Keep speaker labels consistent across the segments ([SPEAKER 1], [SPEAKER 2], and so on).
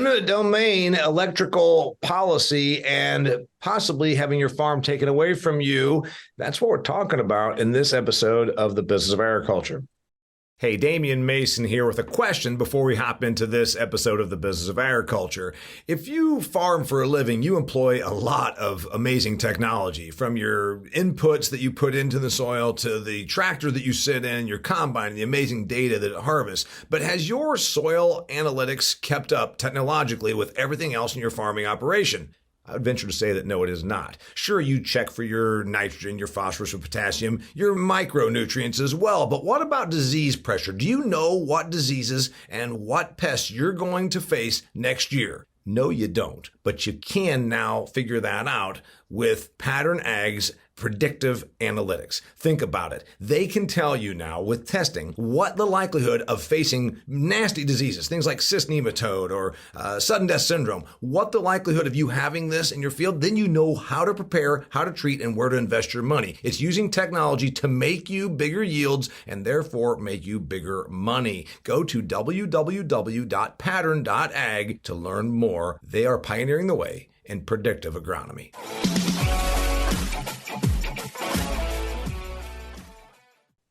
[SPEAKER 1] Eminent domain, electrical policy, and possibly having your farm taken away from you. That's what we're talking about in this episode of The Business of Agriculture. Hey, Damian Mason here with a question before we hop into this episode of The Business of Agriculture. If you farm for a living, you employ a lot of amazing technology, from your inputs that you put into the soil to the tractor that you sit in, your combine, the amazing data that it harvests. But has your soil analytics kept up technologically with everything else in your farming operation? I would venture to say that no, it is not. Sure, you check for your nitrogen, your phosphorus, your potassium, your micronutrients as well. But what about disease pressure? Do you know what diseases and what pests you're going to face next year? No, you don't. But you can now figure that out with Pattern Ag's predictive analytics. Think about it. They can tell you now with testing what the likelihood of facing nasty diseases, things like cyst nematode or sudden death syndrome, what the likelihood of you having this in your field. Then you know how to prepare, how to treat, and where to invest your money. It's using technology to make you bigger yields and therefore make you bigger money. Go to www.pattern.ag to learn more. They are pioneering the way in predictive agronomy.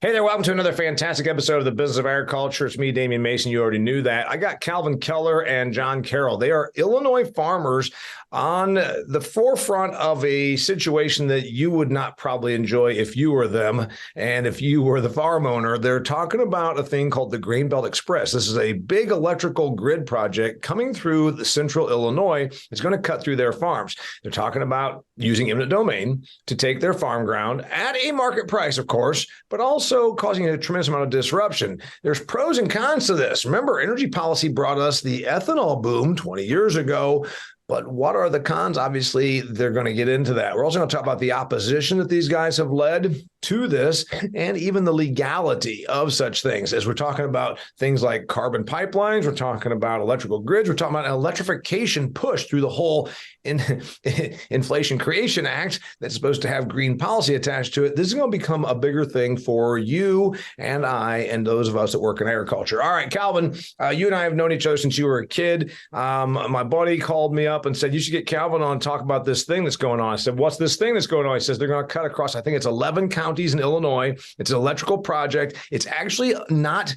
[SPEAKER 1] Hey there, welcome to another fantastic episode of The Business of Agriculture. It's me, Damian Mason. You already knew that. I got Koeller and John Carroll. They are Illinois farmers on the forefront of a situation that you would not probably enjoy if you were them and if you were the farm owner. They're talking about a thing called the Grainbelt Express. This is a big electrical grid project coming through the central Illinois. It's going to cut through their farms. They're talking about using eminent domain to take their farm ground at a market price, of course, but also causing a tremendous amount of disruption. There's pros and cons to this. Remember, energy policy brought us the ethanol boom 20 years ago. But what are the cons? Obviously, they're going to get into that. We're also going to talk about the opposition that these guys have led to this and even the legality of such things. As we're talking about things like carbon pipelines, we're talking about electrical grids, we're talking about an electrification push through the whole Inflation Creation Act that's supposed to have green policy attached to it. This is going to become a bigger thing for you and I and those of us that work in agriculture. All right, Calvin, you and I have known each other since you were a kid. My buddy called me up and said, you should get Calvin on and talk about this thing that's going on. I said, what's this thing that's going on? He says, they're going to cut across, I think it's 11 counties in Illinois. It's an electrical project. It's actually not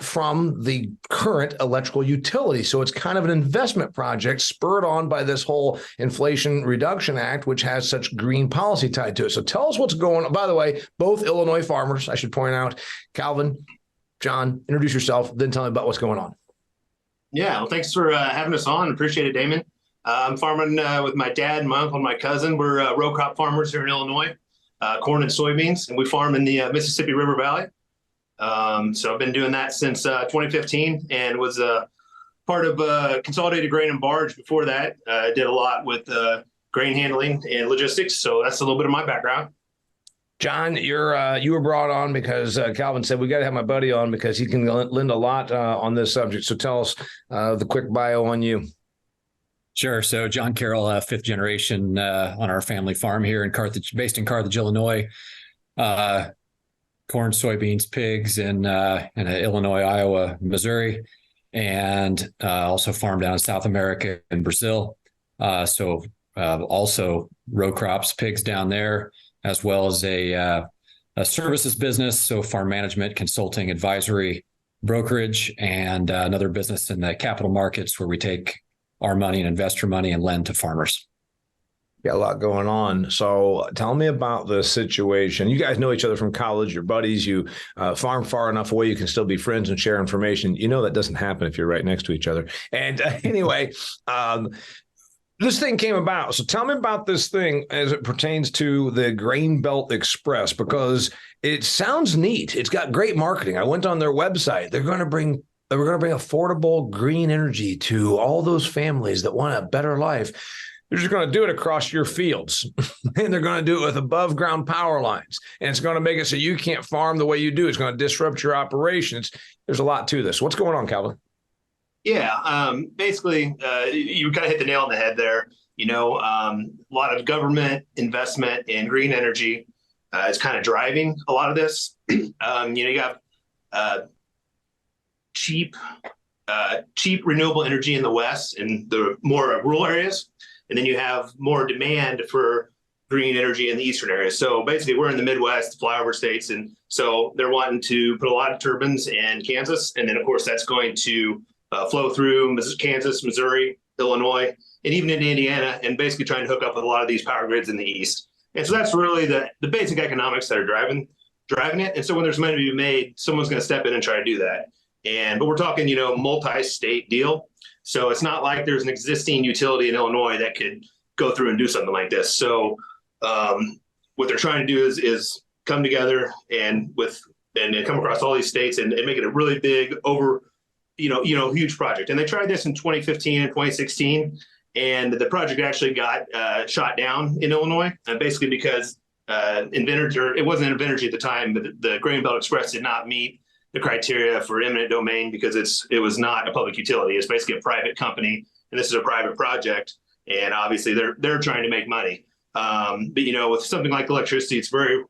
[SPEAKER 1] from the current electrical utility. So it's kind of an investment project spurred on by this whole Inflation Reduction Act, which has such green policy tied to it. So tell us what's going on. By the way, both Illinois farmers, I should point out. Calvin, John, introduce yourself, then tell me about what's going on.
[SPEAKER 2] Yeah, well, thanks for having us on. Appreciate it, Damon. I'm farming with my dad, my uncle, and my cousin. We're row crop farmers here in Illinois, corn and soybeans, and we farm in the Mississippi River Valley. So I've been doing that since 2015 and was part of Consolidated Grain and Barge before that. I did a lot with grain handling and logistics. So that's a little bit of my background.
[SPEAKER 1] John, you were brought on because Calvin said, we got to have my buddy on because he can lend a lot on this subject. So tell us the quick bio on you.
[SPEAKER 3] Sure. So John Carroll, fifth generation on our family farm here in Carthage, based in Carthage, Illinois. Corn, soybeans, pigs in Illinois, Iowa, Missouri, and also farmed down in South America and Brazil. So also row crops, pigs down there, as well as a services business. So farm management, consulting, advisory, brokerage, and another business in the capital markets where we take our money and investor money and lend to farmers.
[SPEAKER 1] Got a lot going on. So tell me about the situation. You guys know each other from college. You're buddies. You farm far enough away you can still be friends and share information. You know that doesn't happen if you're right next to each other. And anyway, this thing came about. So tell me about this thing as it pertains to the Grainbelt Express, because it sounds neat. It's got great marketing. I went on their website. We're going to bring affordable green energy to all those families that want a better life. They're just going to do it across your fields, and they're going to do it with above ground power lines. And it's going to make it so you can't farm the way you do. It's going to disrupt your operations. There's a lot to this. What's going on, Calvin?
[SPEAKER 2] Yeah, basically, you kind of hit the nail on the head there. A lot of government investment in green energy is kind of driving a lot of this. You have cheap cheap renewable energy in the West and the more rural areas. And then you have more demand for green energy in the eastern areas. So basically, we're in the Midwest, flyover states. And so they're wanting to put a lot of turbines in Kansas. And then, of course, that's going to flow through Kansas, Missouri, Illinois, and even into Indiana, and basically trying to hook up with a lot of these power grids in the east. And so that's really the basic economics that are driving it. And so when there's money to be made, someone's going to step in and try to do that. But we're talking, multi-state deal. So it's not like there's an existing utility in Illinois that could go through and do something like this. So what they're trying to do is come together and come across all these states and make it a really big huge project. And they tried this in 2015 and 2016, and the project actually got shot down in Illinois, basically because it wasn't Invenergy at the time, but the Grainbelt Express did not meet the criteria for eminent domain because it was not a public utility. It's basically a private company, and this is a private project. And obviously they're trying to make money. But with something like electricity, it's very,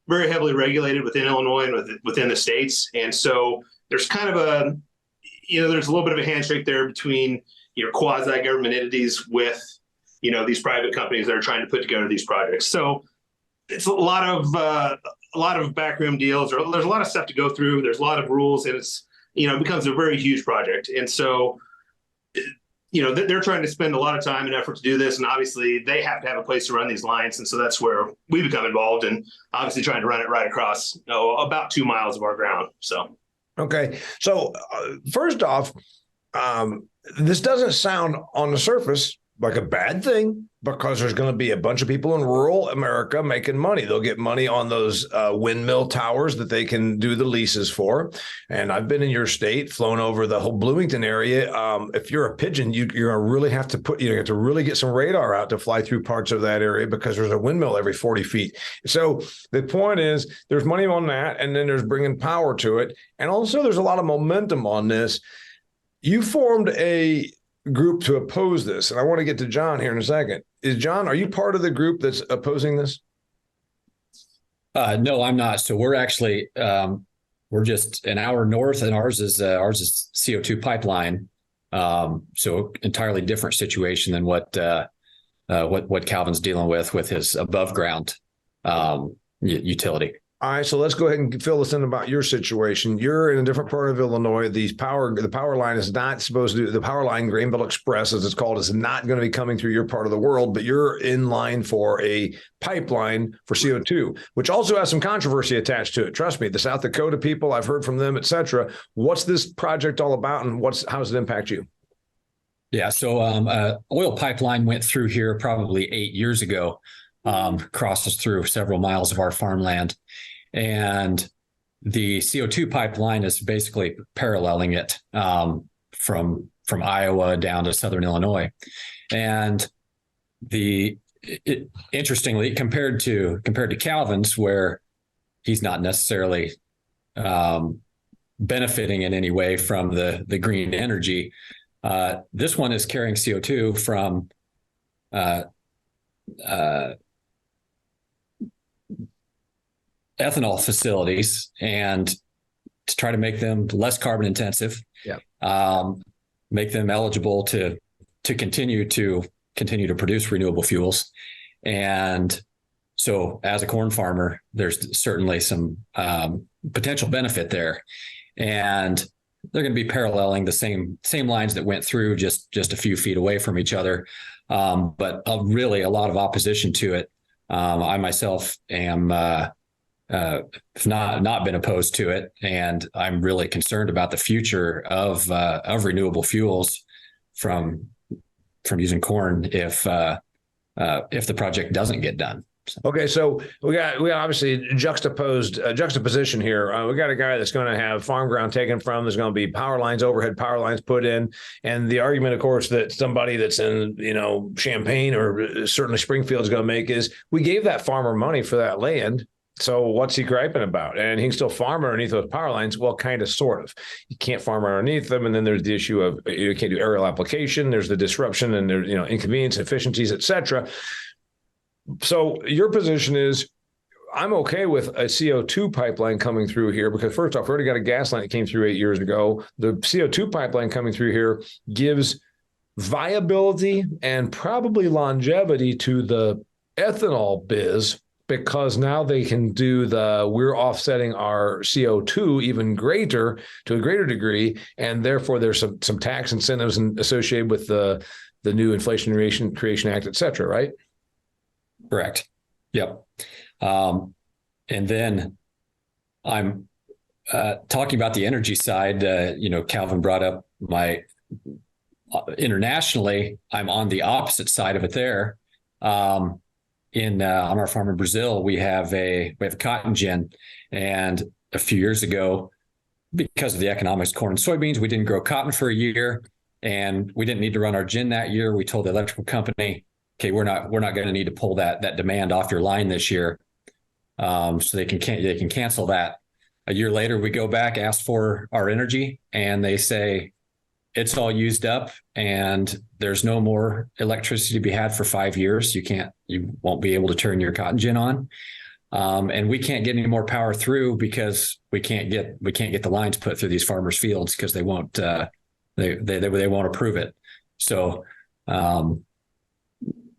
[SPEAKER 2] very heavily regulated within Illinois and within the states. And so there's kind of there's a little bit of a handshake there between quasi-government entities with these private companies that are trying to put together these projects. So it's a lot of backroom deals. There's a lot of stuff to go through. There's a lot of rules, and it's it becomes a very huge project. And so they're trying to spend a lot of time and effort to do this, and obviously they have to have a place to run these lines. And so that's where we become involved, and obviously trying to run it right across about 2 miles of our ground. So.
[SPEAKER 1] Okay. So first off, this doesn't sound on the surface like a bad thing, because there's going to be a bunch of people in rural America making money. They'll get money on those windmill towers that they can do the leases for. And I've been in your state, flown over the whole Bloomington area. If you're a pigeon, you're going to really have to you have to really get some radar out to fly through parts of that area, because there's a windmill every 40 feet. So the point is, there's money on that, and then there's bringing power to it. And also there's a lot of momentum on this. You formed a group to oppose this, and I want to get to John here in a second. Are you part of the group that's opposing this?
[SPEAKER 3] No, I'm not. So we're actually we're just an hour north, and ours is CO2 pipeline. So entirely different situation than what Calvin's dealing with his above ground utility.
[SPEAKER 1] All right, so let's go ahead and fill us in about your situation. You're in a different part of Illinois. The power line is not supposed to. The power line, Grainbelt Express, as it's called, is not going to be coming through your part of the world. But you're in line for a pipeline for CO2, which also has some controversy attached to it. Trust me, the South Dakota people, I've heard from them, et cetera. What's this project all about, and how does it impact you?
[SPEAKER 3] Yeah, so oil pipeline went through here probably 8 years ago. Crosses through several miles of our farmland. And the CO2 pipeline is basically paralleling it from Iowa down to southern Illinois. And interestingly, compared to Calvin's, where he's not necessarily benefiting in any way from the green energy, this one is carrying CO2 from ethanol facilities, and to try to make them less carbon intensive, make them eligible to continue to produce renewable fuels. And so as a corn farmer, there's certainly some potential benefit there. And they're going to be paralleling the same lines that went through just a few feet away from each other. But really a lot of opposition to it. I myself am have not been opposed to it, and I'm really concerned about the future of renewable fuels from using corn if the project doesn't get done.
[SPEAKER 1] Okay, so we obviously juxtaposition here. We got a guy that's going to have farm ground taken from. There's going to be overhead power lines put in, and the argument, of course, that somebody that's in Champaign or certainly Springfield is going to make is, we gave that farmer money for that land. So what's he griping about? And he can still farm underneath those power lines. Well, kind of, sort of. You can't farm underneath them. And then there's the issue of you can't do aerial application. There's the disruption, and there's inconvenience, efficiencies, et cetera. So your position is, I'm okay with a CO2 pipeline coming through here because first off, we already got a gas line that came through 8 years ago. The CO2 pipeline coming through here gives viability and probably longevity to the ethanol biz because now they can do we're offsetting our CO2 even greater to a greater degree. And therefore there's some tax incentives associated with the new Inflation Creation Act, et cetera, right?
[SPEAKER 3] Correct. Yep. And then I'm talking about the energy side. Calvin brought up my internationally. I'm on the opposite side of it there. On our farm in Brazil, we have a cotton gin, and a few years ago, because of the economics, corn and soybeans, we didn't grow cotton for a year, and we didn't need to run our gin that year. We told the electrical company, okay, we're not going to need to pull that demand off your line this year. So they can cancel that. A year later, we go back, ask for our energy, and they say it's all used up and there's no more electricity to be had for 5 years. You won't be able to turn your cotton gin on. And we can't get any more power through because we can't get the lines put through these farmers' fields because they won't they won't approve it. So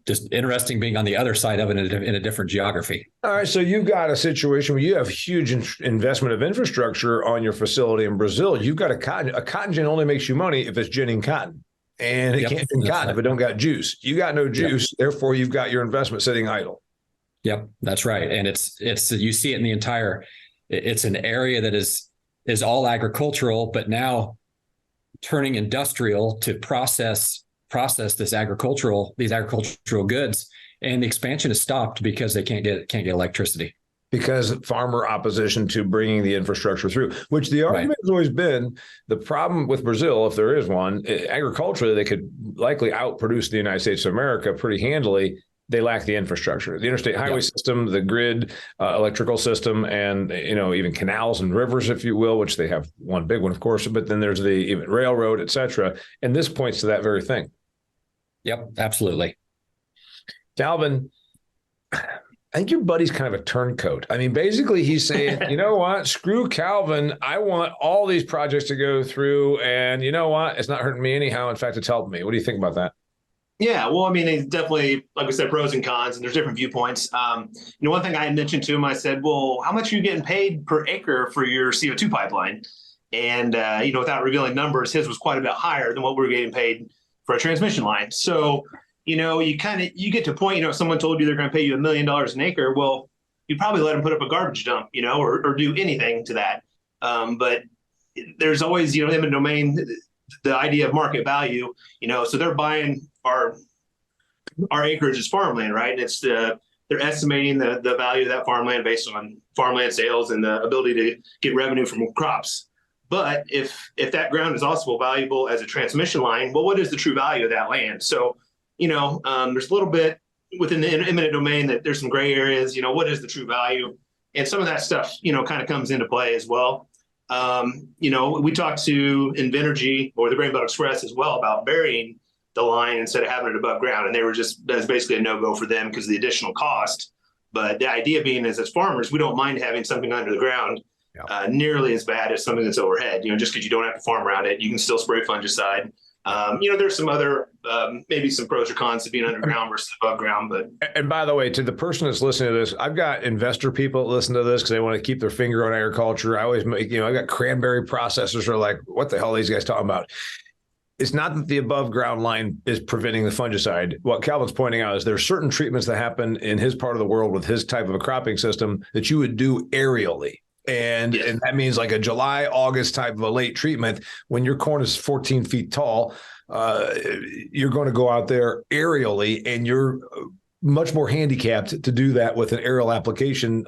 [SPEAKER 3] just interesting being on the other side of it in a different geography.
[SPEAKER 1] All right. So you've got a situation where you have huge investment of infrastructure on your facility in Brazil. You've got a cotton gin only makes you money if it's ginning cotton. And it can't gin cotton if it don't got juice. You got no juice. Yep. Therefore, you've got your investment sitting idle.
[SPEAKER 3] Yep, that's right. And it's you see it in the entire, it's an area that is all agricultural, but now turning industrial to process these agricultural goods, and the expansion is stopped because they can't get electricity.
[SPEAKER 1] Because farmer opposition to bringing the infrastructure through, which the argument has always been the problem with Brazil, if there is one, agriculturally, they could likely outproduce the United States of America pretty handily. They lack the infrastructure, the interstate highway system, the grid, electrical system, and even canals and rivers, if you will, which they have one big one, of course. But then there's the even railroad, et cetera. And this points to that very thing.
[SPEAKER 3] Yep, absolutely.
[SPEAKER 1] Calvin, I think your buddy's kind of a turncoat. I mean, basically, he's saying, you know what? Screw Calvin. I want all these projects to go through. And you know what? It's not hurting me anyhow. In fact, it's helping me. What do you think about that?
[SPEAKER 2] Yeah, well, I mean, it's definitely, like we said, pros and cons, and there's different viewpoints. One thing I mentioned to him, I said, well, how much are you getting paid per acre for your CO2 pipeline? And, without revealing numbers, his was quite a bit higher than what we were getting paid for a transmission line. So, you get to a point, if someone told you they're going to pay you $1 million an acre, well, you'd probably let them put up a garbage dump, or do anything to that. But there's always, eminent domain, the idea of market value, so they're buying our acreage as farmland, right? And it's they're estimating the value of that farmland based on farmland sales and the ability to get revenue from crops. But if that ground is also valuable as a transmission line, well, what is the true value of that land? So, there's a little bit within the eminent domain that there's some gray areas, what is the true value? And some of that stuff, kind of comes into play as well. We talked to Invenergy or the Grainbelt Express as well about burying the line instead of having it above ground. And that's basically a no-go for them because of the additional cost. But the idea being is as farmers, we don't mind having something under the ground nearly as bad as something that's overhead. Just because you don't have to farm around it, you can still spray fungicide. There's some other, maybe some pros or cons to being underground versus above ground.
[SPEAKER 1] And by the way, to the person that's listening to this, I've got investor people that listen to this because they want to keep their finger on agriculture. I always make, I got cranberry processors who are like, what the hell are these guys talking about? It's not that the above ground line is preventing the fungicide. What Calvin's pointing out is there are certain treatments that happen in his part of the world with his type of a cropping system that you would do aerially. And that means like a July, August type of a late treatment. When your corn is 14 feet tall, you're going to go out there aerially, and you're much more handicapped to do that with an aerial application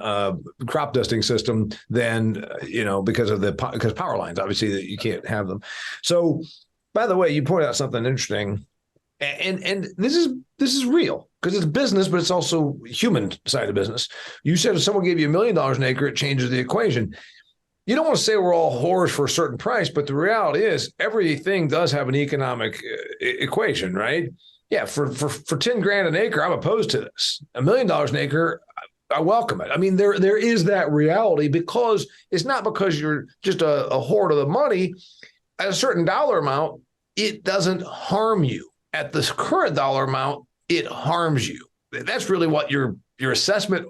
[SPEAKER 1] crop dusting system than, because power lines, obviously, that you can't have them. So, by the way, you point out something interesting, and this is real because it's business, but it's also human side of business. You said if someone gave you $1 million an acre, it changes the equation. You don't want to say we're all whores for a certain price, but the reality is everything does have an economic equation, right? Yeah, for 10 grand an acre, I'm opposed to this. $1 million an acre, I welcome it. I mean, there is that reality, because it's not because you're just a hoard of the money. At a certain dollar amount, it doesn't harm you. At this current dollar amount, it harms you. That's really what your assessment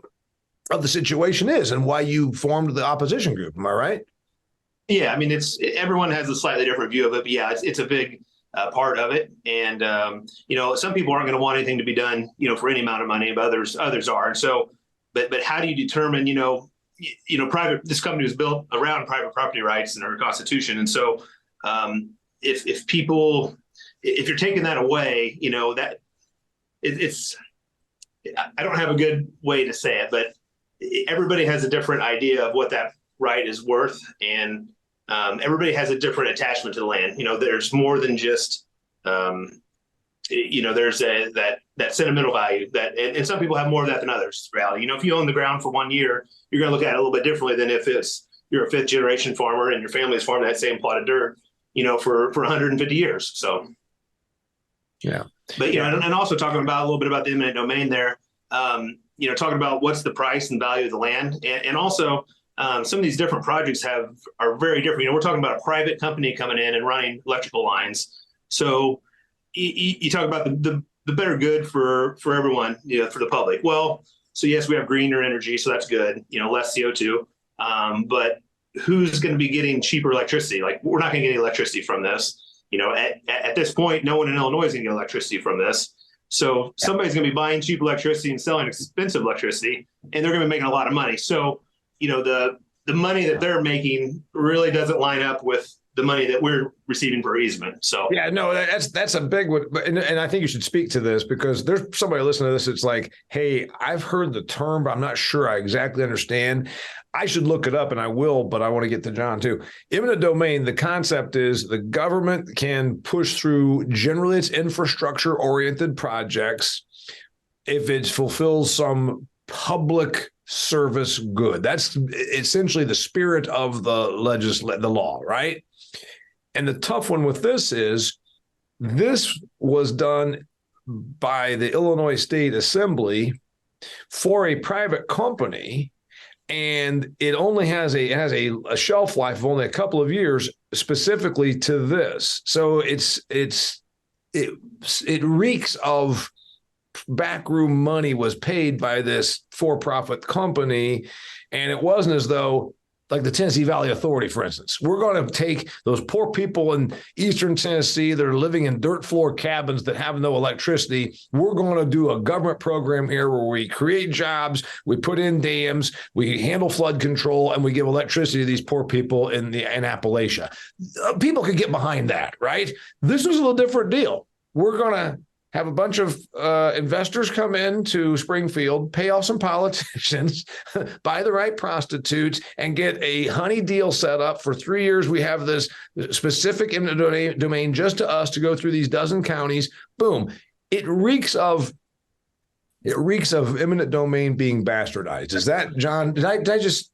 [SPEAKER 1] of the situation is, and why you formed the opposition group. Am I right?
[SPEAKER 2] Yeah, I mean, everyone has a slightly different view of it, but yeah, it's a big part of it. And some people aren't going to want anything to be done, for any amount of money, but others are. And so, but how do you determine, this company was built around private property rights and our Constitution, and so if you're taking that away, that it's I don't have a good way to say it, but everybody has a different idea of what that right is worth, and everybody has a different attachment to the land. There's more than just there's that sentimental value and some people have more of that than others. Reality, if you own the ground for 1 year, you're going to look at it a little bit differently than if you're a fifth generation farmer and your family's farming that same plot of dirt, for 150 years. So,
[SPEAKER 1] yeah.
[SPEAKER 2] But and also talking about a little bit about the eminent domain there. Talking about what's the price and value of the land, and also some of these different projects are very different. We're talking about a private company coming in and running electrical lines. So you talk about the better good for everyone, for the public. Well, so yes, we have greener energy, so that's good. Less CO2. But who's going to be getting cheaper electricity? Like, we're not going to get any electricity from this. At this point, no one in Illinois is going to get electricity from this. So somebody's going to be buying cheap electricity and selling expensive electricity, and they're going to be making a lot of money. So, the money that they're making really doesn't line up with the money that we're receiving for easement. So
[SPEAKER 1] yeah, no, that's a big one. And I think you should speak to this, because there's somebody listening to this. It's like, hey, I've heard the term, but I'm not sure I exactly understand. I should look it up, and I will, but I want to get to John too. Eminent domain, the concept is the government can push through generally its infrastructure-oriented projects if it fulfills some public service good. That's essentially the spirit of the law, right? And the tough one with this is, this was done by the Illinois State Assembly for a private company, and it only has a shelf life of only a couple of years specifically to this. So it reeks of backroom money was paid by this for-profit company, and it wasn't as though, like the Tennessee Valley Authority, for instance, we're going to take those poor people in eastern Tennessee that are living in dirt floor cabins that have no electricity. We're going to do a government program here where we create jobs, we put in dams, we handle flood control, and we give electricity to these poor people in Appalachia. People could get behind that, right? This is a little different deal. We're going to have a bunch of investors come in to Springfield, pay off some politicians, buy the right prostitutes, and get a honey deal set up for 3 years. We have this specific eminent domain just to us to go through these dozen counties. Boom. It reeks of eminent domain being bastardized. Is that, John? Did I just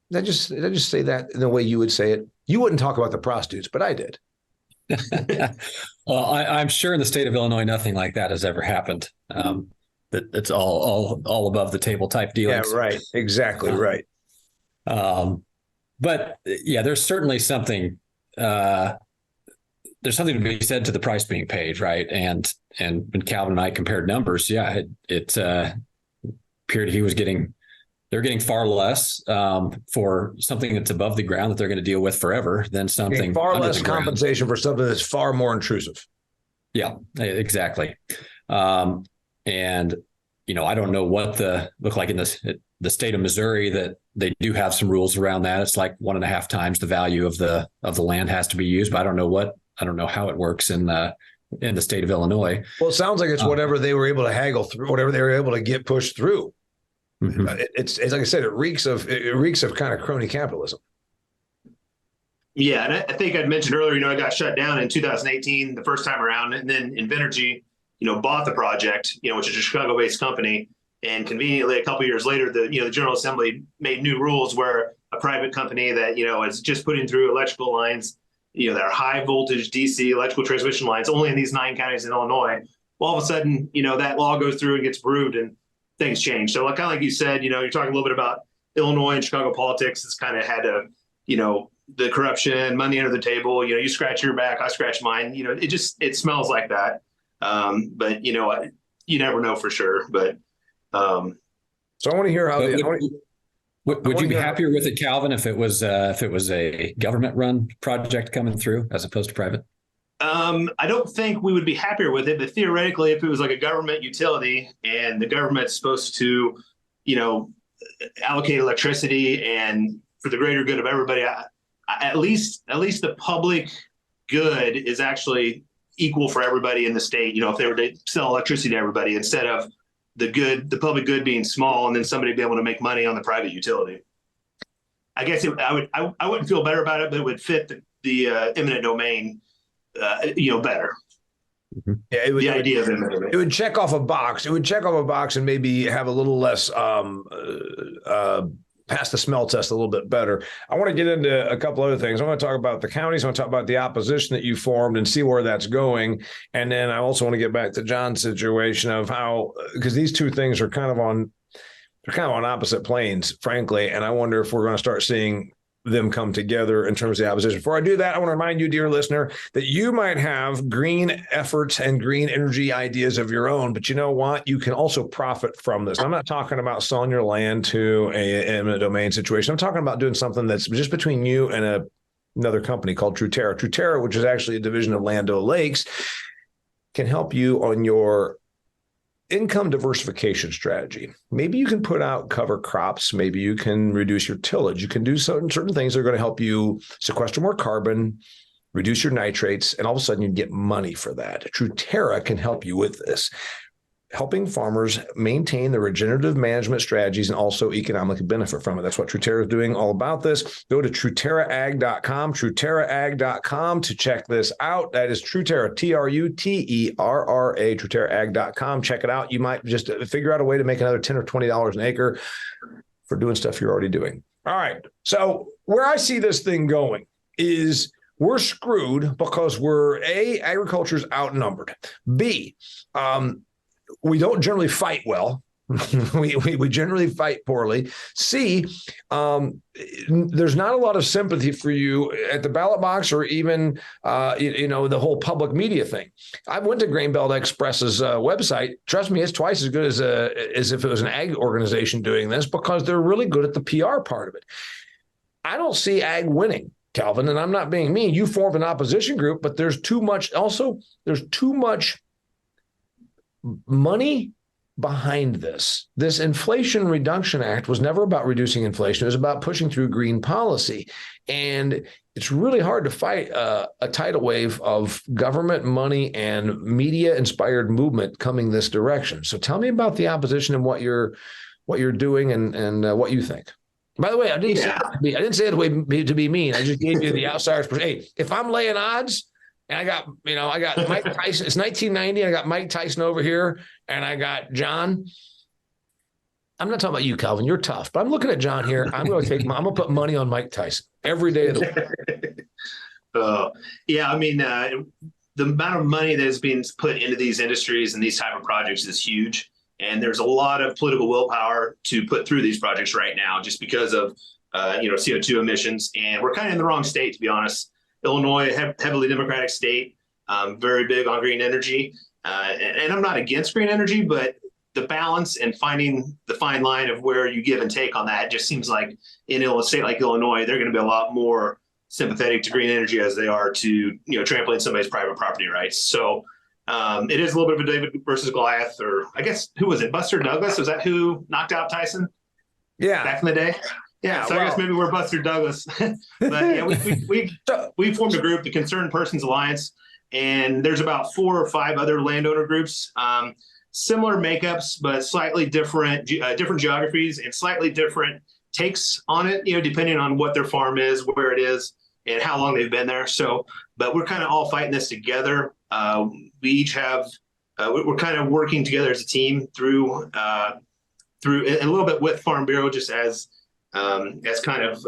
[SPEAKER 1] say that in the way you would say it? You wouldn't talk about the prostitutes, but I did.
[SPEAKER 3] Well, I'm sure in the state of Illinois, nothing like that has ever happened. It's all above the table type dealings.
[SPEAKER 1] Yeah, right. Exactly right.
[SPEAKER 3] But yeah, there's certainly something. There's something to be said to the price being paid, right? And when Calvin and I compared numbers, yeah, it appeared they're getting far less for something that's above the ground that they're going to deal with forever than something
[SPEAKER 1] far less compensation for something that's far more intrusive.
[SPEAKER 3] Yeah, exactly. And I don't know what look like in the state of Missouri, that they do have some rules around that. It's like 1.5 times the value of the land has to be used, but I don't know how it works in the state of Illinois.
[SPEAKER 1] Well, it sounds like it's whatever they were able to haggle through, whatever they were able to get pushed through. Mm-hmm. It's like I said, it reeks of kind of crony capitalism.
[SPEAKER 2] Yeah, and I think I'd mentioned earlier, I got shut down in 2018 the first time around, and then Invenergy, bought the project, which is a Chicago-based company, and conveniently a couple of years later, the General Assembly made new rules where a private company that is just putting through electrical lines, that are high voltage DC electrical transmission lines only in these 9 counties in Illinois. Well, all of a sudden, that law goes through and gets approved, and things change. So like, kind of like you said, you're talking a little bit about Illinois and Chicago politics. It's kind of had to, the corruption, money under the table, you scratch your back, I scratch mine, it smells like that. But you never know for sure. But
[SPEAKER 1] so I want to hear how
[SPEAKER 3] would you be happier with it, Calvin, if it was a government run project coming through as opposed to private?
[SPEAKER 2] I don't think we would be happier with it, but theoretically, if it was like a government utility and the government's supposed to, allocate electricity and for the greater good of everybody, at least the public good is actually equal for everybody in the state. If they were to sell electricity to everybody instead of the public good being small and then somebody be able to make money on the private utility. I guess I wouldn't feel better about it, but it would fit the eminent domain, better.
[SPEAKER 1] Mm-hmm. Yeah, the idea of it would check off a box. It would check off a box and maybe have a little less pass the smell test a little bit better. I want to get into a couple other things. I want to talk about the counties. I want to talk about the opposition that you formed and see where that's going. And then I also want to get back to John's situation of how, because these two things are kind of on opposite planes, frankly. And I wonder if we're going to start seeing them come together in terms of the opposition. Before I do that, I want to remind you, dear listener, that you might have green efforts and green energy ideas of your own, but you know what? You can also profit from this. I'm not talking about selling your land to an eminent domain situation. I'm talking about doing something that's just between you and another company called Truterra. Truterra, which is actually a division of Land O'Lakes, can help you on your income diversification strategy. Maybe you can put out cover crops. Maybe you can reduce your tillage. You can do certain things that are going to help you sequester more carbon, reduce your nitrates, and all of a sudden you get money for that. Truterra can help you with this, helping farmers maintain the regenerative management strategies and also economically benefit from it. That's what Truterra is doing all about this. Go to TruterraAg.com, TruterraAg.com to check this out. That is Truterra, Truterra, TruterraAg.com. Check it out. You might just figure out a way to make another $10 or $20 an acre for doing stuff you're already doing. All right. So where I see this thing going is we're screwed because A, agriculture is outnumbered. B, we don't generally fight well. we generally fight poorly. C, there's not a lot of sympathy for you at the ballot box or even, the whole public media thing. I went to Grainbelt Express's website. Trust me, it's twice as good as if it was an ag organization doing this because they're really good at the PR part of it. I don't see ag winning, Calvin, and I'm not being mean. You formed an opposition group, but there's too much money behind this. This Inflation Reduction Act was never about reducing inflation. It was about pushing through green policy. And it's really hard to fight a tidal wave of government money and media-inspired movement coming this direction. So tell me about the opposition and what you're doing and what you think. By the way, I didn't say it to be mean. I just gave you the outsider's perspective. Hey, if I'm laying odds, and I got Mike Tyson. It's 1990. I got Mike Tyson over here, and I got John. I'm not talking about you, Calvin. You're tough, but I'm looking at John here. I'm going to put money on Mike Tyson every day of the week.
[SPEAKER 2] The amount of money that is being put into these industries and these type of projects is huge, and there's a lot of political willpower to put through these projects right now, just because of CO2 emissions, and we're kind of in the wrong state, to be honest. Illinois, heavily Democratic state, very big on green energy. And I'm not against green energy, but the balance and finding the fine line of where you give and take on that just seems like in a state like Illinois, they're going to be a lot more sympathetic to green energy as they are to, trampling somebody's private property rights. So it is a little bit of a David versus Goliath, or I guess, who was it? Buster Douglas? Was that who knocked out Tyson?
[SPEAKER 1] Yeah.
[SPEAKER 2] Back in the day? Yeah, so I guess maybe we're Buster Douglas. But yeah, we formed a group, the Concerned Persons Alliance, and there's about 4 or 5 other landowner groups, similar makeups, but slightly different geographies and slightly different takes on it, depending on what their farm is, where it is, and how long they've been there. So, but we're kind of all fighting this together. We each have, we're kind of working together as a team through a little bit with Farm Bureau, just as kind of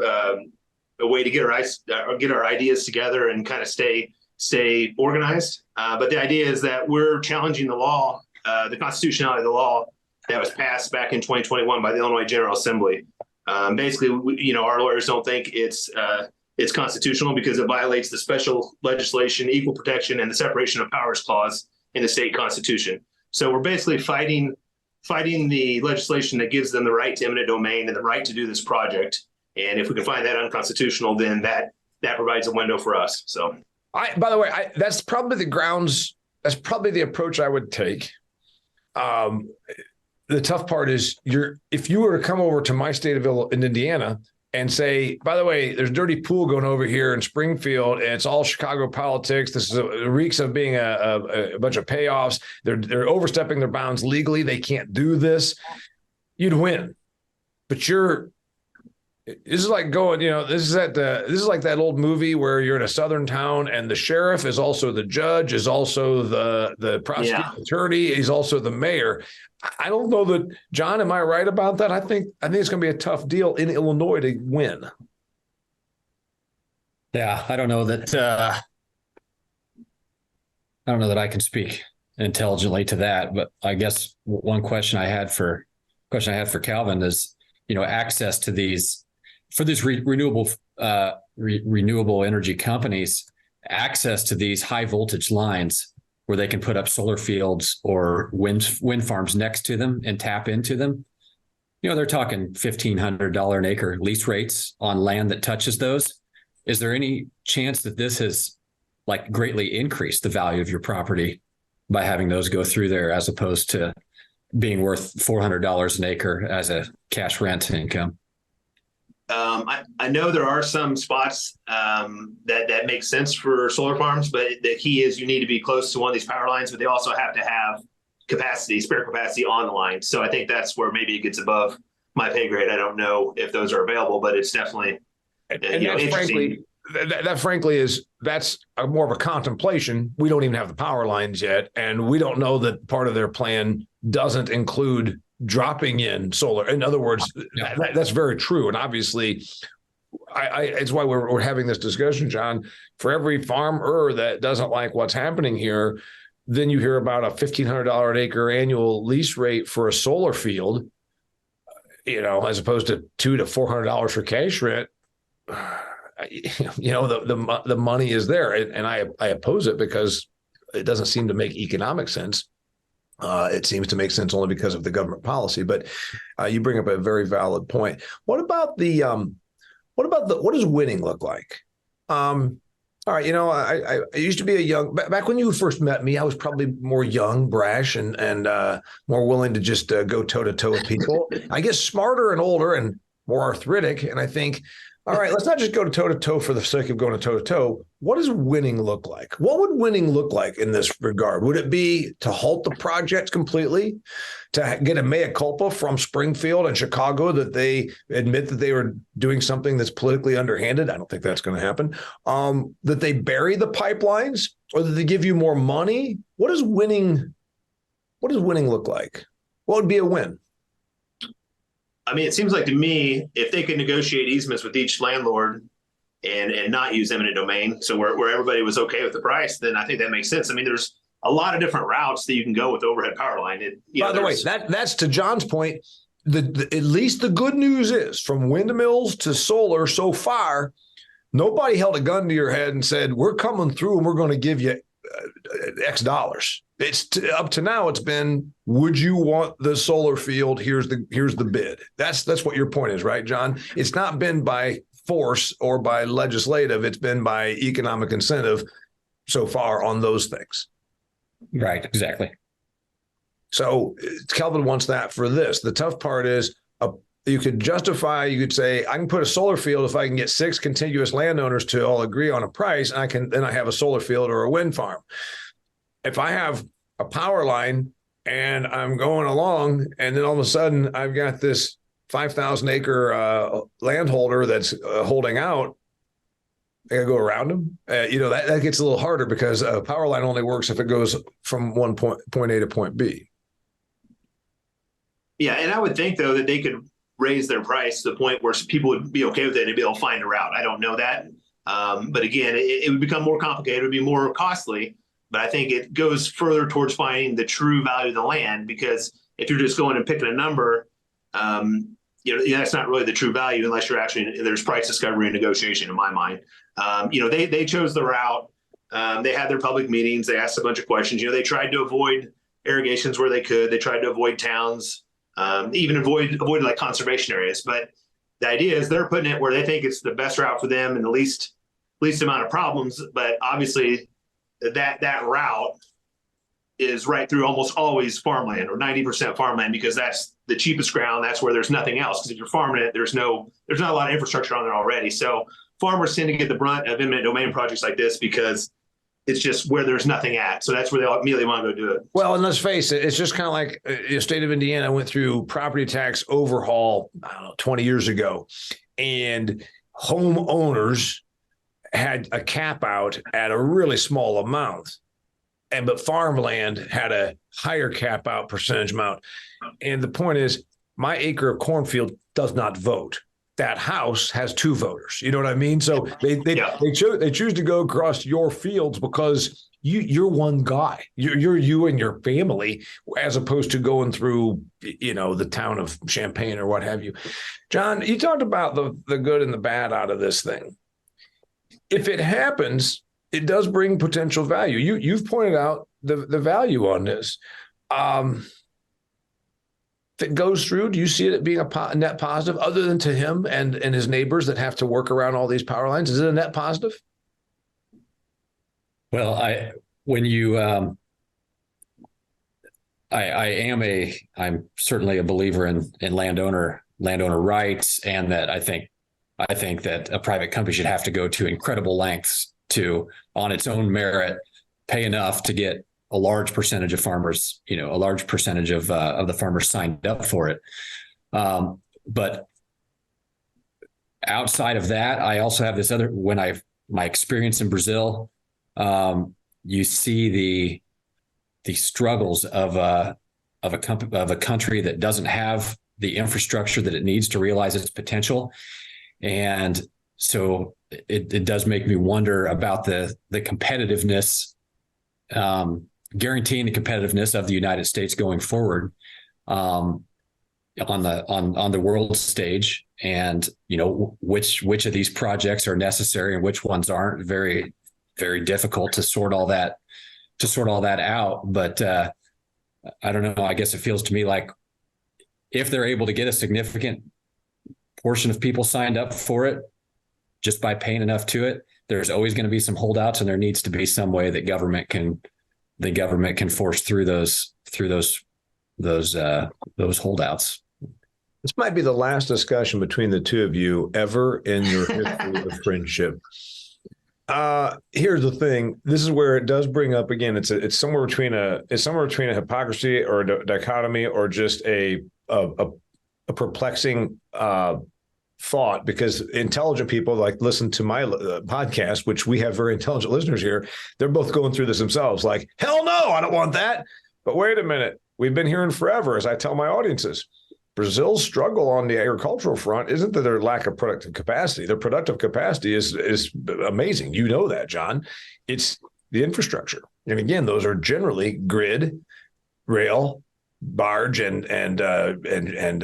[SPEAKER 2] a way to get our ideas together and kind of stay organized. But the idea is that we're challenging the law, the constitutionality of the law, that was passed back in 2021 by the Illinois General Assembly. Basically, our lawyers don't think it's constitutional because it violates the special legislation, equal protection, and the separation of powers clause in the state constitution. So we're basically fighting the legislation that gives them the right to eminent domain and the right to do this project. And if we can find that unconstitutional, then that provides a window for us. So,
[SPEAKER 1] by the way, that's probably the grounds. That's probably the approach I would take. The tough part is if you were to come over to my state of Indiana and say, by the way, there's a dirty pool going over here in Springfield, and it's all Chicago politics. This is reeks of being a bunch of payoffs. They're overstepping their bounds legally. They can't do this. You'd win, but this is like going. This is like that old movie where you're in a southern town and the sheriff is also the judge, is also the prosecuting attorney, he's also the mayor. I don't know that, John, am I right about that? I think it's going to be a tough deal in Illinois to win.
[SPEAKER 3] Yeah, I don't know that I can speak intelligently to that, but I guess one question I had for Calvin is, access to these for these renewable energy companies, access to these high voltage lines where they can put up solar fields or wind farms next to them and tap into them. They're talking $1,500 an acre lease rates on land that touches those. Is there any chance that this has greatly increased the value of your property by having those go through there, as opposed to being worth $400 an acre as a cash rent income?
[SPEAKER 2] I know there are some spots that make sense for solar farms, but the key is you need to be close to one of these power lines, but they also have to have spare capacity on the line. So I think that's where maybe it gets above my pay grade. I don't know if those are available, but it's definitely interesting. That's more of a contemplation. We don't even have the power lines yet, and we don't know that part of their plan doesn't include dropping in solar. In other words, that's very true. And obviously, it's why we're having this discussion, John. For every farmer that doesn't like what's happening here, then you hear about a $1,500 an acre annual lease rate for a solar field, as opposed to $200 to $400 for cash rent. The money is there, and I oppose it because it doesn't seem to make economic sense. It seems to make sense only because of the government policy. But you bring up a very valid point. What does winning look like? All right, I used to be back when you first met me, I was probably more young, brash, and more willing to just go toe to toe with people. I guess smarter and older and more arthritic, and I think, all right, let's not just go toe to toe for the sake of going toe to toe. What does winning look like? What would winning look like in this regard? Would it be to halt the project completely, to get a mea culpa from Springfield and Chicago that they admit that they were doing something that's politically underhanded? I don't think that's going to happen. That they bury the pipelines, or that they give you more money? What does winning look like? What would be a win? I mean, it seems like to me, if they could negotiate easements with each landlord and not use eminent domain, so where everybody was okay with the price, then I think that makes sense. I mean, there's a lot of different routes that you can go with overhead power line.
[SPEAKER 1] By the way, that's to John's point. At least the good news is, from windmills to solar so far, nobody held a gun to your head and said, we're coming through and we're going to give you X dollars. Up to now, it's been, would you want the solar field? Here's the bid. That's what your point is, right, John? It's not been by force or by legislative. It's been by economic incentive so far on those things.
[SPEAKER 3] Right, exactly.
[SPEAKER 1] So Calvin wants that for this. The tough part is you could say, I can put a solar field if I can get 6 contiguous landowners to all agree on a price, and then I have a solar field or a wind farm. If I have a power line and I'm going along, and then all of a sudden I've got this 5,000 acre landholder that's holding out, I gotta go around them. That gets a little harder because a power line only works if it goes from point A to point B.
[SPEAKER 2] Yeah, and I would think though that they could raise their price to the point where people would be okay with it and be able to find a route. I don't know that, but again, it would become more complicated. It would be more costly. But I think it goes further towards finding the true value of the land, because if you're just going and picking a number, that's not really the true value unless you're actually, there's price discovery and negotiation in my mind. They chose the route. They had their public meetings. They asked a bunch of questions. They tried to avoid irrigations where they could. They tried to avoid towns, even avoid like conservation areas. But the idea is they're putting it where they think it's the best route for them and the least amount of problems. But obviously that route is right through almost always farmland, or 90% farmland, because that's the cheapest ground. That's where there's nothing else. Because if you're farming it, there's not a lot of infrastructure on there already. So farmers tend to get the brunt of eminent domain projects like this because it's just where there's nothing at. So that's where they immediately want to go do it.
[SPEAKER 1] Well, and let's face it, it's just kind of like the state of Indiana went through property tax overhaul, 20 years ago, and homeowners had a cap out at a really small amount. But farmland had a higher cap out percentage amount. And the point is, my acre of cornfield does not vote. That house has 2 voters. You know what I mean? So they choose to go across your fields because you're one guy. You're you and your family, as opposed to going through, the town of Champaign or what have you. John, you talked about the good and the bad out of this thing. If it happens, it does bring potential value. You've pointed out the value on this. If it goes through, do you see it being a net positive, other than to him and his neighbors that have to work around all these power lines? Is it a net positive?
[SPEAKER 3] Well, I'm certainly a believer in landowner rights, and that I think that a private company should have to go to incredible lengths to, on its own merit, pay enough to get a large percentage of farmers, a large percentage of the farmers signed up for it. But outside of that, I also have this other, my experience in Brazil, you see the struggles of a country that doesn't have the infrastructure that it needs to realize its potential. And so it does make me wonder about the competitiveness, guaranteeing the competitiveness of the United States going forward on the world stage, and which of these projects are necessary and which ones aren't. Very, very difficult to sort all that out. But I don't know. I guess it feels to me like if they're able to get a significant portion of people signed up for it just by paying enough to it, there's always going to be some holdouts, and there needs to be some way that the government can force through those holdouts.
[SPEAKER 1] This might be the last discussion between the two of you ever in your history of friendship. Here's the thing. This is where it does bring up again. It's somewhere between a hypocrisy or a dichotomy, or just a perplexing thought, because intelligent people like listen to my podcast, which we have very intelligent listeners here. They're both going through this themselves. Like, hell no, I don't want that. But wait a minute. We've been hearing forever, as I tell my audiences, Brazil's struggle on the agricultural front isn't that their lack of productive capacity. Their productive capacity is amazing. You know that, John. It's the infrastructure. And again, those are generally grid, rail, barge, and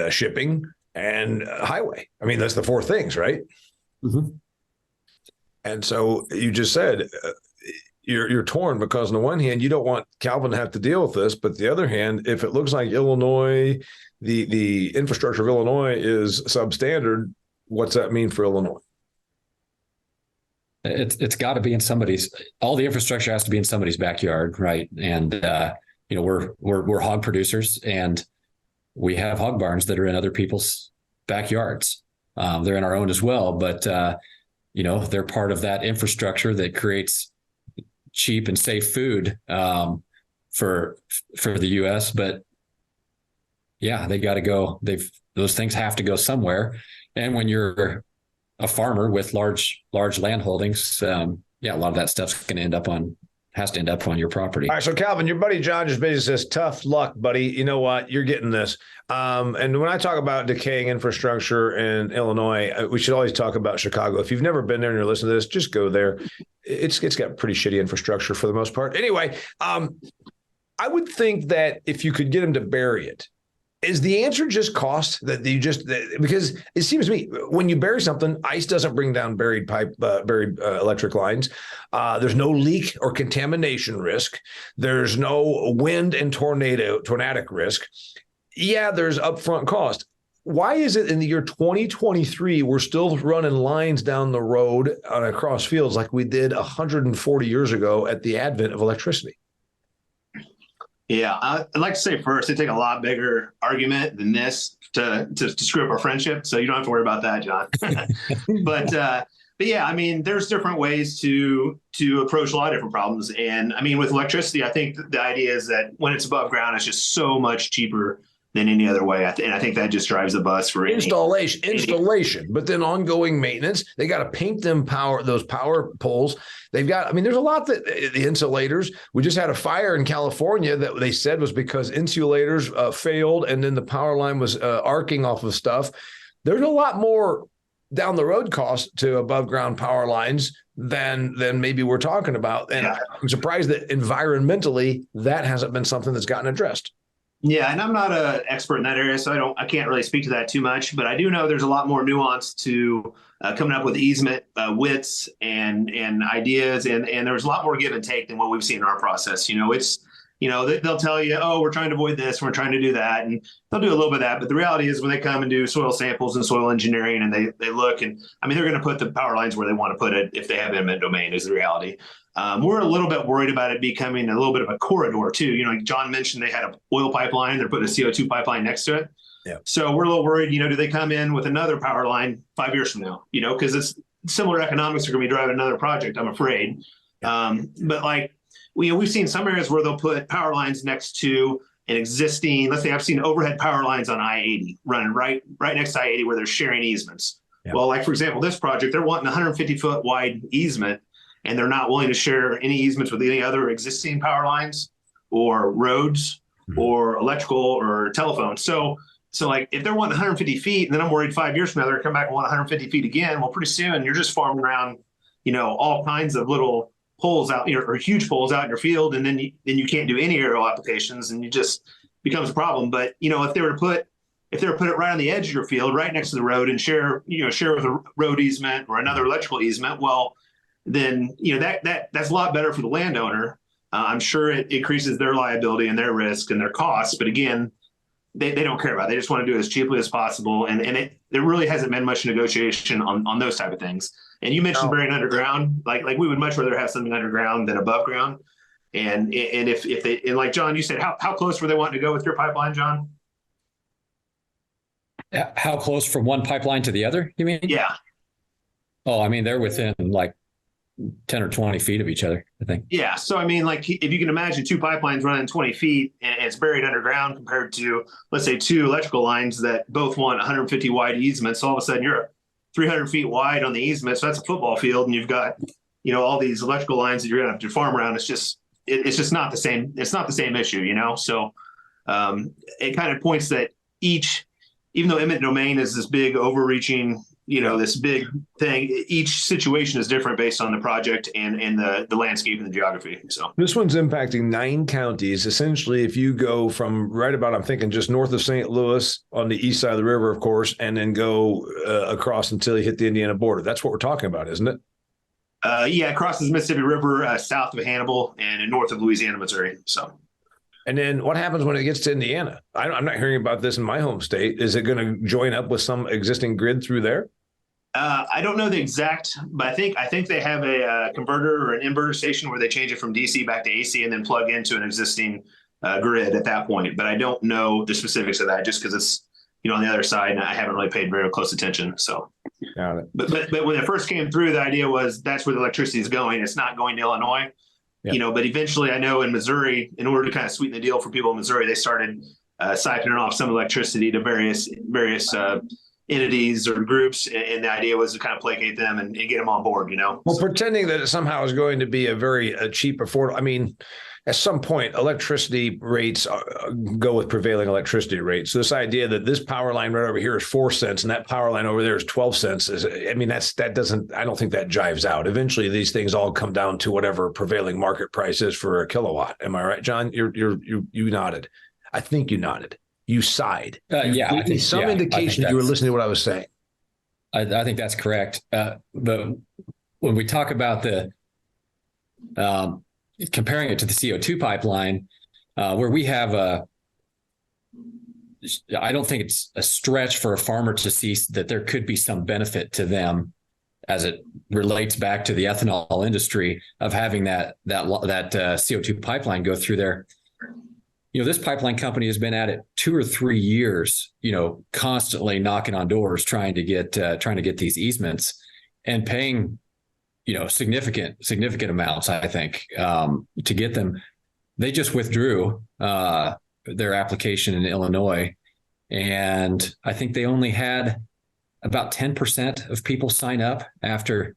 [SPEAKER 1] shipping, and highway. I mean, that's the 4 things, right?
[SPEAKER 3] Mm-hmm.
[SPEAKER 1] And so you just said you're torn, because on the one hand, you don't want Calvin to have to deal with this, but the other hand, if it looks like Illinois, the infrastructure of Illinois is substandard, what's that mean for Illinois?
[SPEAKER 3] It's got to be in all the infrastructure has to be in somebody's backyard, right? And we're hog producers, and we have hog barns that are in other people's backyards. They're in our own as well, but they're part of that infrastructure that creates cheap and safe food for the U.S. But yeah, they got to go. Those things have to go somewhere. And when you're a farmer with large land holdings, a lot of that stuff's going to has to end up on your property.
[SPEAKER 1] All right. So Calvin, your buddy John just basically says, tough luck, buddy. You know what? You're getting this. And when I talk about decaying infrastructure in Illinois, we should always talk about Chicago. If you've never been there and you're listening to this, just go there. It's got pretty shitty infrastructure for the most part. Anyway, I would think that if you could get them to bury it, Is the answer just cost that because it seems to me when you bury something, ice doesn't bring down buried electric lines. There's no leak or contamination risk. There's no wind and tornadic risk. Yeah, there's upfront cost. Why is it in the year 2023 we're still running lines down the road across fields like we did 140 years ago at the advent of electricity?
[SPEAKER 2] Yeah, I'd like to say first, it take a lot bigger argument than this to screw up our friendship. So you don't have to worry about that, John. But yeah, I mean, there's different ways to approach a lot of different problems. And I mean, with electricity, I think the idea is that when it's above ground, it's just so much cheaper than any other way. And I think that just drives the bus for
[SPEAKER 1] installation, but then ongoing maintenance. They got to paint those power poles. They've got, I mean, there's a lot that the insulators, we just had a fire in California that they said was because insulators failed. And then the power line was arcing off of stuff. There's a lot more down the road cost to above ground power lines than maybe we're talking about. And yeah. I'm surprised that environmentally that hasn't been something that's gotten addressed.
[SPEAKER 2] Yeah, and I'm not an expert in that area, so I can't really speak to that too much. But I do know there's a lot more nuance to coming up with easement widths and ideas, and there's a lot more give and take than what we've seen in our process. They'll tell you, oh, we're trying to avoid this, we're trying to do that, and they'll do a little bit of that. But the reality is when they come and do soil samples and soil engineering, and they look, and I mean, they're going to put the power lines where they want to put it if they have eminent domain is the reality. We're a little bit worried about it becoming a little bit of a corridor too. John mentioned they had an oil pipeline. They're putting a CO2 pipeline next to it. Yeah. So we're a little worried, do they come in with another power line 5 years from now, because it's similar economics are going to be driving another project, I'm afraid. Yeah. But we've seen some areas where they'll put power lines next to an existing, let's say I've seen overhead power lines on I-80 running right next to I-80 where they're sharing easements. Yeah. Well, for example, this project, they're wanting a 150-foot wide easement, and they're not willing to share any easements with any other existing power lines or roads or electrical or telephone. So if they're wanting 150 feet, and then I'm worried 5 years from now, they're going to come back and want 150 feet again. Well, pretty soon you're just farming around, all kinds of little poles out, or huge poles out in your field. And then you can't do any aerial applications, and it just becomes a problem. But, if they were to put it right on the edge of your field, right next to the road, and share with a road easement or another electrical easement, well, then that's a lot better for the landowner. I'm sure it increases their liability and their risk and their costs. But again, they don't care about it. They just want to do it as cheaply as possible. And there really hasn't been much negotiation on those type of things. And you mentioned burying underground, like we would much rather have something underground than above ground. And if they, and like John, you said, how close were they wanting to go with your pipeline, John?
[SPEAKER 3] How close from one pipeline to the other, you mean?
[SPEAKER 2] Yeah.
[SPEAKER 3] Oh, I mean, they're within 10 or 20 feet of each other, I think. Yeah.
[SPEAKER 2] So, I mean, if you can imagine two pipelines running 20 feet and it's buried underground compared to, let's say, two electrical lines that both want 150 wide easements, all of a sudden you're 300 feet wide on the easement. So that's a football field. And you've got, all these electrical lines that you're going to have to farm around. It's just not the same. It's not the same issue, So it kind of points that even though eminent domain is this big overreaching, this big thing, each situation is different based on the project and the landscape and the geography. So
[SPEAKER 1] this one's impacting 9 counties. Essentially, if you go from right about, I'm thinking just north of St. Louis on the east side of the river, of course, and then go across until you hit the Indiana border. That's what we're talking about, isn't it?
[SPEAKER 2] Yeah, it crosses the Mississippi River south of Hannibal and north of Louisiana, Missouri. So.
[SPEAKER 1] And then what happens when it gets to Indiana? I'm not hearing about this in my home state. Is it going to join up with some existing grid through there?
[SPEAKER 2] I don't know the exact, but I think they have a converter or an inverter station where they change it from DC back to AC and then plug into an existing grid at that point. But I don't know the specifics of that just because it's on the other side, and I haven't really paid very close attention. So, got it. But when it first came through, the idea was that's where the electricity is going. It's not going to Illinois. Yeah. But eventually I know in Missouri, in order to kind of sweeten the deal for people in Missouri, they started siphoning off some electricity to various entities or groups. And the idea was to kind of placate them and get them on board,
[SPEAKER 1] Well, pretending that it somehow is going to be a very cheap, affordable. I mean, at some point, electricity rates go with prevailing electricity rates. So this idea that this power line right over here is 4 cents and that power line over there is 12 cents I don't think that jives out. Eventually, these things all come down to whatever prevailing market price is for a kilowatt. Am I right, John? You nodded. I think you nodded. you sighed.
[SPEAKER 3] Yeah,
[SPEAKER 1] Gave me some indication you were listening to what I was saying.
[SPEAKER 3] I think that's correct. But when we talk about the comparing it to the CO2 pipeline, where we have I don't think it's a stretch for a farmer to see that there could be some benefit to them as it relates back to the ethanol industry of having that CO2 pipeline go through there. This pipeline company has been at it 2 or 3 years, constantly knocking on doors, trying to get these easements and paying, significant amounts, I think, to get them. They just withdrew their application in Illinois, and I think they only had about 10% of people sign up after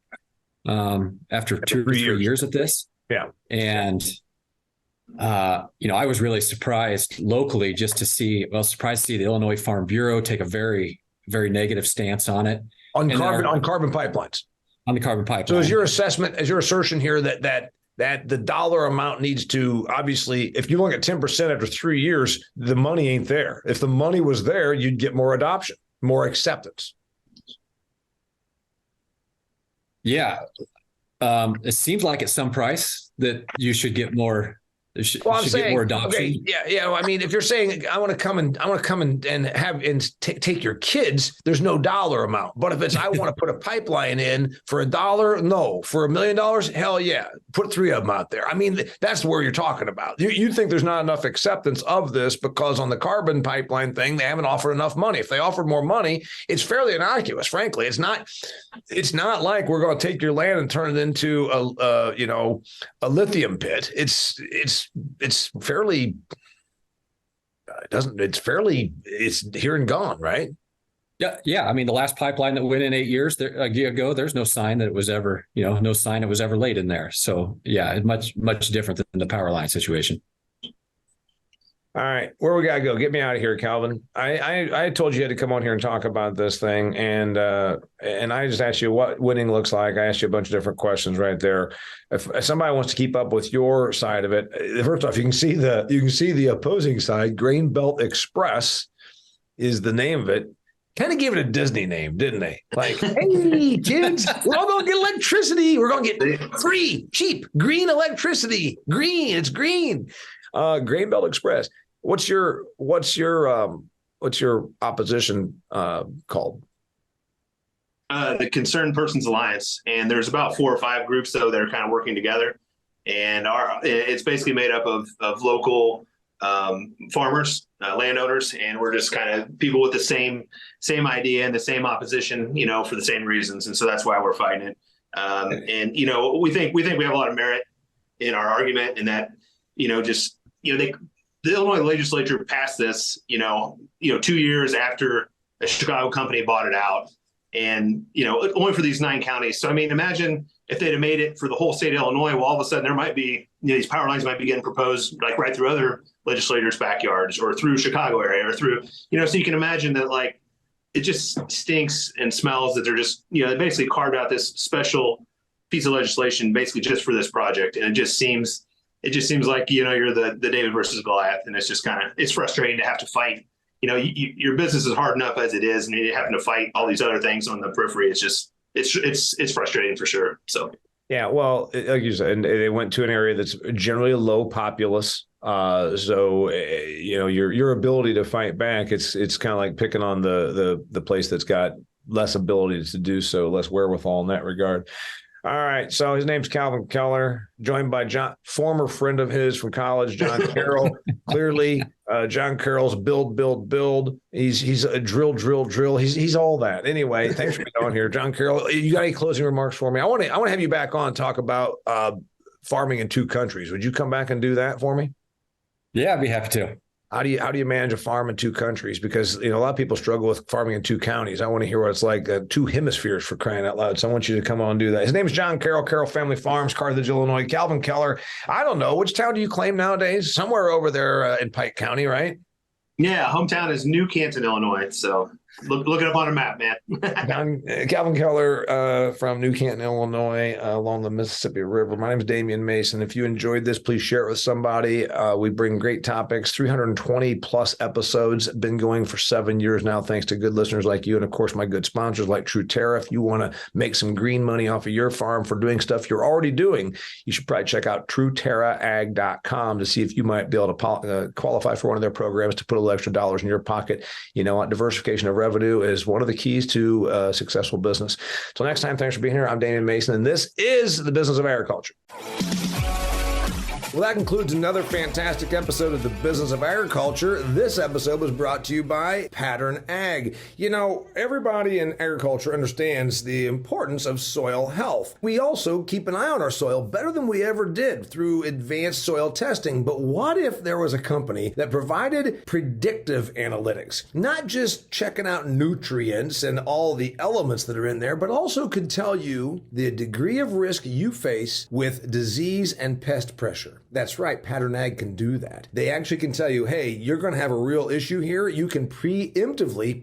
[SPEAKER 3] 2 or 3 years of this.
[SPEAKER 1] Yeah.
[SPEAKER 3] And, I was really surprised locally surprised to see the Illinois Farm Bureau take a very, very negative stance on it.
[SPEAKER 1] On carbon pipelines.
[SPEAKER 3] On the carbon pipeline.
[SPEAKER 1] So is your assertion here that the dollar amount needs to, obviously, if you look at 10% after 3 years, the money ain't there. If the money was there, you'd get more adoption, more acceptance.
[SPEAKER 3] Yeah. It seems like at some price that you should get more. Get more adoption.
[SPEAKER 1] Okay, yeah. I mean, if you're saying I want to come and take your kids, there's no dollar amount. But if it's I want to put a pipeline in for $1, no. For $1 million, hell yeah, put 3 of them out there. I mean, that's where you're talking about. You think there's not enough acceptance of this because on the carbon pipeline thing, they haven't offered enough money. If they offered more money, it's fairly innocuous. Frankly, it's not like we're going to take your land and turn it into a lithium pit. It's fairly it's here and gone, right?
[SPEAKER 3] Yeah. I mean, the last pipeline that went in 8 years ago, there's no sign that it was ever, laid in there. So yeah, it's much different than the power line situation.
[SPEAKER 1] All right, where we gotta go? Get me out of here, Calvin. I told you had to come on here and talk about this thing, and I just asked you what winning looks like. I asked you a bunch of different questions right there. If somebody wants to keep up with your side of it, first off, you can see the opposing side. Grainbelt Express is the name of it. Kind of gave it a Disney name, didn't they? Like, hey, kids, we're all going to get electricity. We're going to get free, cheap, green electricity. Green, it's green. Grainbelt Express. What's your opposition called?
[SPEAKER 2] The Concerned Persons Alliance, and there's about 4 or 5 groups though that are kind of working together, and it's basically made up of local farmers, landowners, and we're just kind of people with the same idea and the same opposition, for the same reasons, and so that's why we're fighting it. And we think we have a lot of merit in our argument, in that the Illinois legislature passed this, 2 years after a Chicago company bought it out, and only for these 9 counties. So I mean, imagine if they'd have made it for the whole state of Illinois. Well, all of a sudden there might be these power lines might be getting proposed like right through other legislators' backyards or through Chicago area or through so you can imagine that like it just stinks and smells that they're just they basically carved out this special piece of legislation basically just for this project, and it just seems like you're the David versus Goliath, and it's just it's frustrating to have to fight. Your business is hard enough as it is, and you're having to fight all these other things on the periphery. It's frustrating for sure. So
[SPEAKER 1] yeah, well, like you said, and they went to an area that's generally low populace. So your ability to fight back, it's kind of like picking on the place that's got less ability to do so, less wherewithal in that regard. All right. So his name's Calvin Koeller, joined by former friend of his from college, John Carroll. Clearly, John Carroll's build. He's a drill. He's all that. Anyway, thanks for being on here, John Carroll. You got any closing remarks for me? I want to have you back on and talk about farming in 2 countries. Would you come back and do that for me?
[SPEAKER 3] Yeah, I'd be happy to.
[SPEAKER 1] How do you manage a farm in 2 countries? Because a lot of people struggle with farming in 2 counties. I want to hear what it's like, 2 hemispheres, for crying out loud. So I want you to come on and do that. His name is John Carroll, Carroll Family Farms, Carthage, Illinois. Calvin Koeller. I don't know, which town do you claim nowadays? Somewhere over there in Pike County, right?
[SPEAKER 2] Yeah, hometown is New Canton, Illinois. So Look it up on a map, man.
[SPEAKER 1] Calvin Koeller from New Canton, Illinois, along the Mississippi River. My name is Damian Mason. If you enjoyed this, please share it with somebody. We bring great topics, 320 plus episodes, been going for 7 years now, thanks to good listeners like you. And of course, my good sponsors like TrueTerra. If you want to make some green money off of your farm for doing stuff you're already doing, you should probably check out TrueTerraAg.com to see if you might be able to qualify for one of their programs to put a little extra dollars in your pocket. You know what? Diversification of revenue is one of the keys to successful business. Till next time, thanks for being here. I'm Damian Mason, and this is the Business of Agriculture. Well, that concludes another fantastic episode of the Business of Agriculture. This episode was brought to you by Pattern Ag. You know, everybody in agriculture understands the importance of soil health. We also keep an eye on our soil better than we ever did through advanced soil testing. But what if there was a company that provided predictive analytics, not just checking out nutrients and all the elements that are in there, but also could tell you the degree of risk you face with disease and pest pressure? That's right, Pattern Ag can do that. They actually can tell you, hey, you're going to have a real issue here. You can proactively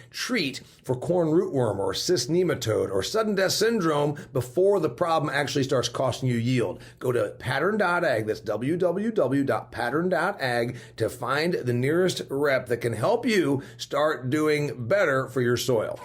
[SPEAKER 1] treat for corn rootworm or cyst nematode or sudden death syndrome before the problem actually starts costing you yield. Go to pattern.ag, that's www.pattern.ag, to find the nearest rep that can help you start doing better for your soil.